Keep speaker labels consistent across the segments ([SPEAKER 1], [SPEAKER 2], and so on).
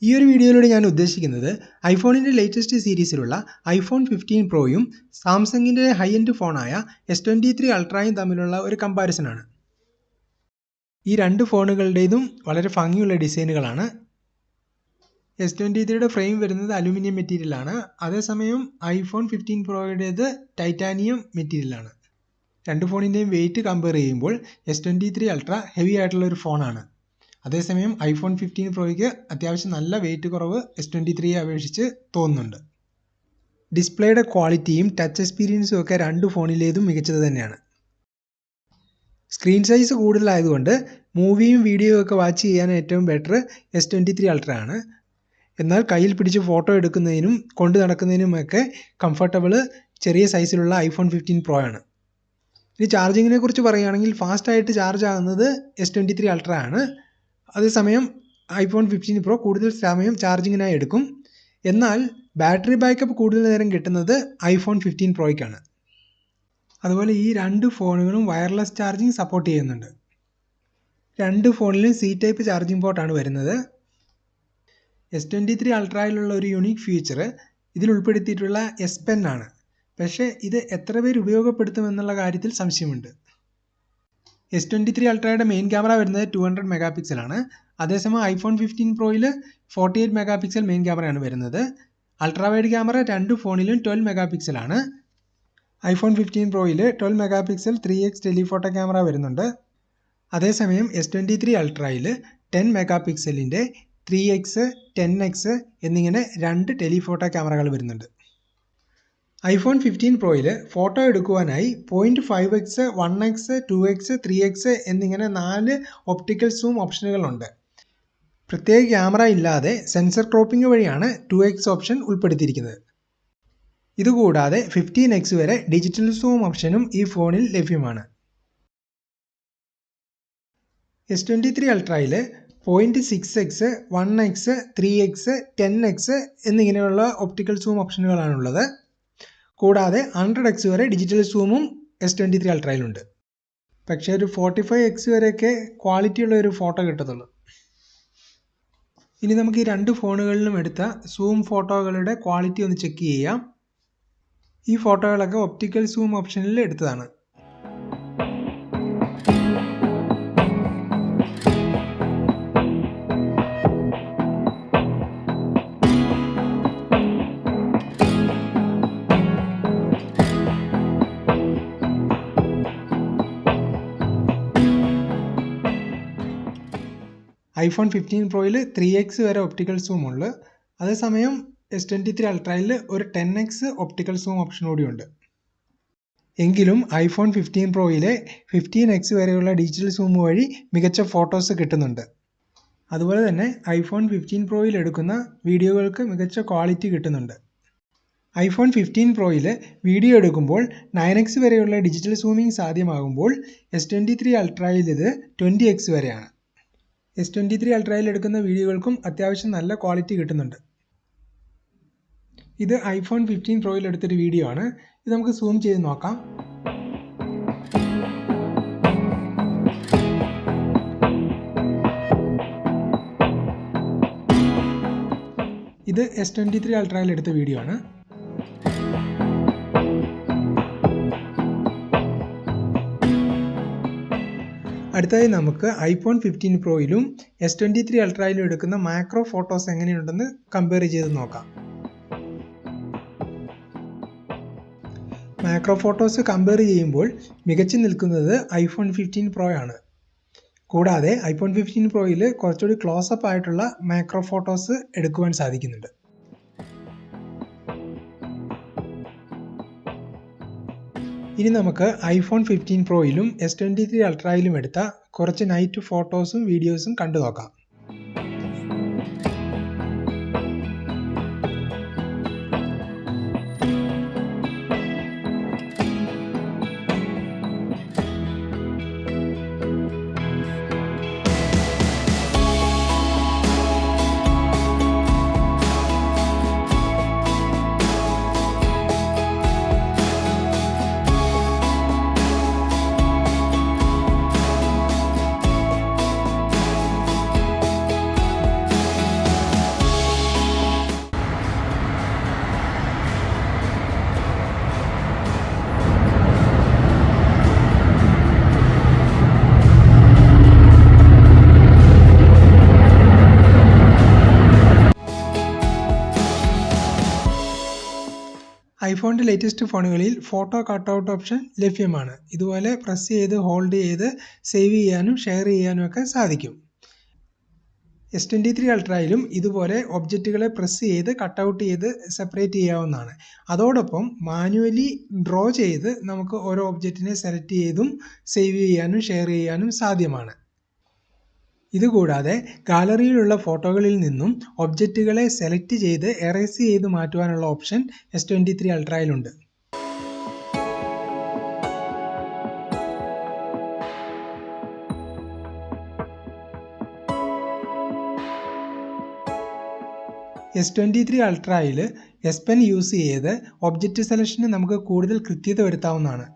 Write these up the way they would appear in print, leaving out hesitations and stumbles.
[SPEAKER 1] ഈ ഒരു വീഡിയോയിലൂടെ ഞാൻ ഉദ്ദേശിക്കുന്നത് ഐഫോണിൻ്റെ ലേറ്റസ്റ്റ് സീരീസിലുള്ള ഐഫോൺ 15 പ്രോയും സാംസങ്ങിൻ്റെ ഹൈ എൻഡ് ഫോണായ S23 അൾട്രയും തമ്മിലുള്ള ഒരു കമ്പാരിസൺ ആണ്. ഈ രണ്ട് ഫോണുകളുടേതും വളരെ ഭംഗിയുള്ള ഡിസൈനുകളാണ്. S23യുടെ ഫ്രെയിം വരുന്നത് അലുമിനിയം മെറ്റീരിയലാണ്, അതേസമയം ഐഫോൺ 15 പ്രോയുടേത് ടൈറ്റാനിയം മെറ്റീരിയലാണ്. രണ്ട് ഫോണിൻ്റെയും വെയിറ്റ് കമ്പയർ ചെയ്യുമ്പോൾ S23 അൾട്ര ഹെവി ആയിട്ടുള്ള ഒരു ഫോണാണ്. അതേസമയം ഐഫോൺ 15 പ്രോയ്ക്ക് അത്യാവശ്യം നല്ല വെയിറ്റ് കുറവ് S23യെ അപേക്ഷിച്ച് തോന്നുന്നുണ്ട്. ഡിസ്പ്ലേയുടെ ക്വാളിറ്റിയും ടച്ച് എക്സ്പീരിയൻസും ഒക്കെ രണ്ട് ഫോണിലേതും മികച്ചത് തന്നെയാണ്. സ്ക്രീൻ സൈസ് കൂടുതലായതുകൊണ്ട് മൂവിയും വീഡിയോയും ഒക്കെ വാച്ച് ചെയ്യാൻ ഏറ്റവും ബെറ്റർ S23 അൾട്ര ആണ്. എന്നാൽ കയ്യിൽ പിടിച്ച് ഫോട്ടോ എടുക്കുന്നതിനും കൊണ്ടു നടക്കുന്നതിനുമൊക്കെ കംഫർട്ടബിൾ ചെറിയ സൈസിലുള്ള ഐഫോൺ 15 പ്രോ ആണ്. ഇനി ചാർജിങ്ങിനെ കുറിച്ച് പറയുകയാണെങ്കിൽ ഫാസ്റ്റായിട്ട് ചാർജ് ആകുന്നത് S23 അൾട്ര ആണ്. അതേസമയം ഐഫോൺ 15 പ്രോ കൂടുതൽ സമയം ചാർജിങ്ങിനായി എടുക്കും. എന്നാൽ ബാറ്ററി ബാക്കപ്പ് കൂടുതൽ നേരം കിട്ടുന്നത് ഐഫോൺ 15 പ്രോയ്ക്കാണ്. അതുപോലെ ഈ രണ്ട് ഫോണുകളും വയർലെസ് ചാർജിങ് സപ്പോർട്ട് ചെയ്യുന്നുണ്ട്. രണ്ട് ഫോണിലും C ടൈപ്പ് ചാർജിങ് പോർട്ടാണ് വരുന്നത്. S23 അൾട്രയിലുള്ള ഒരു യുണീക്ക് ഫീച്ചർ ഇതിൽ ഉൾപ്പെടുത്തിയിട്ടുള്ള S Pen ആണ്. പക്ഷേ ഇത് എത്ര പേര് ഉപയോഗപ്പെടുത്തുമെന്നുള്ള കാര്യത്തിൽ സംശയമുണ്ട്. S23 അൾട്രയുടെ മെയിൻ ക്യാമറ വരുന്നത് 200 മെഗാ പിക്സലാണ്. അതേസമയം ഐഫോൺ 15 പ്രോയിൽ 48 മെഗാ പിക്സൽ മെയിൻ ക്യാമറയാണ് വരുന്നത്. അൾട്രാ വൈഡ് ക്യാമറ രണ്ട് ഫോണിലും 12 മെഗാ പിക്സലാണ്. ഐഫോൺ 15 പ്രോയിൽ 12 mega pixel 3x telephoto camera വരുന്നുണ്ട്. അതേസമയം S23 അൾട്രയിൽ 10 മെഗാ പിക്സലിൻ്റെ 3x 10x എന്നിങ്ങനെ രണ്ട് ടെലിഫോട്ടോ ക്യാമറകൾ വരുന്നുണ്ട്. IPhone 15 പ്രോയിൽ photo എടുക്കുവാനായി 0.5x 1x 2x 3x എന്നിങ്ങനെ 4 ഒപ്റ്റിക്കൽ സൂം ഓപ്ഷനുകളുണ്ട്. പ്രത്യേക ക്യാമറ ഇല്ലാതെ സെൻസർ ക്രോപ്പിംഗ് വഴിയാണ് 2x ഓപ്ഷൻ ഉൾപ്പെടുത്തിയിരിക്കുന്നത്. ഇതുകൂടാതെ 15x വരെ ഡിജിറ്റൽ സൂം ഓപ്ഷനും ഈ ഫോണിൽ ലഭ്യമാണ്. S23 അൾട്രയിൽ 0.6x 1x 3x 10x എന്നിങ്ങനെയുള്ള ഒപ്റ്റിക്കൽ സൂം ഓപ്ഷനുകളാണുള്ളത്. കൂടാതെ 100x വരെ ഡിജിറ്റൽ സൂമും S23 അൾട്രയിലുണ്ട്. പക്ഷേ ഒരു 45x വരെയൊക്കെ ക്വാളിറ്റിയുള്ള ഒരു ഫോട്ടോ കിട്ടത്തുള്ളൂ. ഇനി നമുക്ക് ഈ രണ്ട് ഫോണുകളിലും എടുത്ത സൂം ഫോട്ടോകളുടെ ക്വാളിറ്റി ഒന്ന് ചെക്ക് ചെയ്യാം. ഈ ഫോട്ടോകളൊക്കെ ഒപ്റ്റിക്കൽ സൂം ഓപ്ഷനിൽ എടുത്തതാണ്. ഐഫോൺ 15 പ്രോയിൽ 3x വരെ ഒപ്റ്റിക്കൽ സൂം ഉള്ളു. അതേസമയം S23 അൾട്രയിൽ ഒരു 10x ഒപ്റ്റിക്കൽ സൂം ഓപ്ഷൻ കൂടിയുണ്ട്. എങ്കിലും ഐഫോൺ 15 പ്രോയിലെ 15x വരെയുള്ള ഡിജിറ്റൽ സൂം വഴി മികച്ച ഫോട്ടോസ് കിട്ടുന്നുണ്ട്. അതുപോലെ തന്നെ ഐഫോൺ 15 പ്രോയിൽ എടുക്കുന്ന വീഡിയോകൾക്ക് മികച്ച ക്വാളിറ്റി കിട്ടുന്നുണ്ട്. ഐഫോൺ 15 പ്രോയിൽ വീഡിയോ എടുക്കുമ്പോൾ 9x വരെയുള്ള ഡിജിറ്റൽ സൂമിംഗ് സാധ്യമാകുമ്പോൾ S23 അൾട്രയിൽ ഇത് 20x വരെയാണ്. S23 അൾട്രയിൽ എടുക്കുന്ന വീഡിയോകൾക്കും അത്യാവശ്യം നല്ല ക്വാളിറ്റി കിട്ടുന്നുണ്ട്. ഇത് ഐഫോൺ 15 പ്രോയിൽ എടുത്തൊരു വീഡിയോ ആണ്. ഇത് നമുക്ക് സൂം ചെയ്ത് നോക്കാം. ഇത് S23 അൾട്രയിൽ എടുത്ത വീഡിയോ ആണ്. അടുത്തതായി നമുക്ക് ഐഫോൺ 15 പ്രോയിലും S23 അൾട്രയിലും എടുക്കുന്ന മാക്രോ ഫോട്ടോസ് എങ്ങനെയുണ്ടെന്ന് കമ്പയർ ചെയ്ത് നോക്കാം. മാക്രോ ഫോട്ടോസ് കമ്പയർ ചെയ്യുമ്പോൾ മികച്ചു നിൽക്കുന്നത് ഐഫോൺ 15 പ്രോ ആണ്. കൂടാതെ ഐഫോൺ 15 പ്രോയിൽ കുറച്ചുകൂടി ക്ലോസപ്പ് ആയിട്ടുള്ള മാക്രോ ഫോട്ടോസ് എടുക്കുവാൻ സാധിക്കുന്നുണ്ട്. ഇനി നമുക്ക് ഐഫോൺ 15 പ്രോയിലും S23 അൾട്രയിലും എടുത്ത കുറച്ച് നൈറ്റ് ഫോട്ടോസും വീഡിയോസും കണ്ടു നോക്കാം. ഐഫോണിൻ്റെ ലേറ്റസ്റ്റ് ഫോണുകളിൽ ഫോട്ടോ കട്ടൗട്ട് ഓപ്ഷൻ ലഭ്യമാണ്. ഇതുപോലെ പ്രസ് ചെയ്ത് ഹോൾഡ് ചെയ്ത് സേവ് ചെയ്യാനും ഷെയർ ചെയ്യാനും ഒക്കെ സാധിക്കും. S23 അൾട്രയിലും ഇതുപോലെ ഒബ്ജക്റ്റുകളെ പ്രസ് ചെയ്ത് കട്ടൗട്ട് ചെയ്ത് സെപ്പറേറ്റ് ചെയ്യാവുന്നതാണ്. അതോടൊപ്പം മാനുവലി ഡ്രോ ചെയ്ത് നമുക്ക് ഓരോ ഒബ്ജക്റ്റിനെ സെലക്ട് ചെയ്തും സേവ് ചെയ്യാനും ഷെയർ ചെയ്യാനും സാധ്യമാണ്. ഇതുകൂടാതെ ഗാലറിയിലുള്ള ഫോട്ടോകളിൽ നിന്നും ഒബ്ജക്റ്റുകളെ സെലക്ട് ചെയ്ത് എറേസ് ചെയ്ത് മാറ്റുവാനുള്ള ഓപ്ഷൻ S23 അൾട്രയിലുണ്ട്. S23 അൾട്രയിൽ S Pen യൂസ് ചെയ്ത് ഒബ്ജക്റ്റ് സെലക്ഷന് നമുക്ക് കൂടുതൽ കൃത്യത വരുത്താവുന്നതാണ്.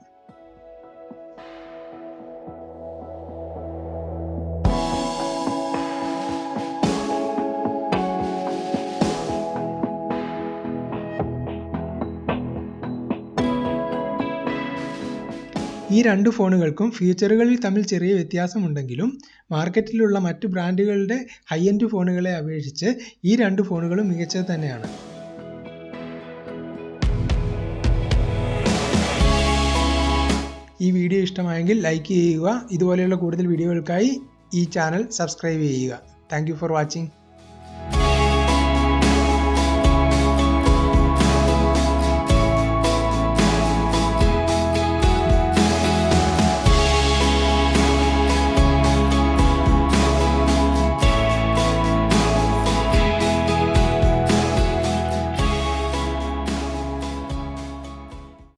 [SPEAKER 1] ഈ രണ്ട് ഫോണുകൾക്കും ഫീച്ചറുകളിൽ തമ്മിൽ ചെറിയ വ്യത്യാസമുണ്ടെങ്കിലും മാർക്കറ്റിലുള്ള മറ്റ് ബ്രാൻഡുകളുടെ ഹൈ എൻഡ് ഫോണുകളെ അപേക്ഷിച്ച് ഈ രണ്ട് ഫോണുകളും മികച്ചത് തന്നെയാണ്. ഈ വീഡിയോ ഇഷ്ടമായെങ്കിൽ ലൈക്ക് ചെയ്യുക. ഇതുപോലെയുള്ള കൂടുതൽ വീഡിയോകൾക്കായി ഈ ചാനൽ സബ്സ്ക്രൈബ് ചെയ്യുക. Thank you for watching.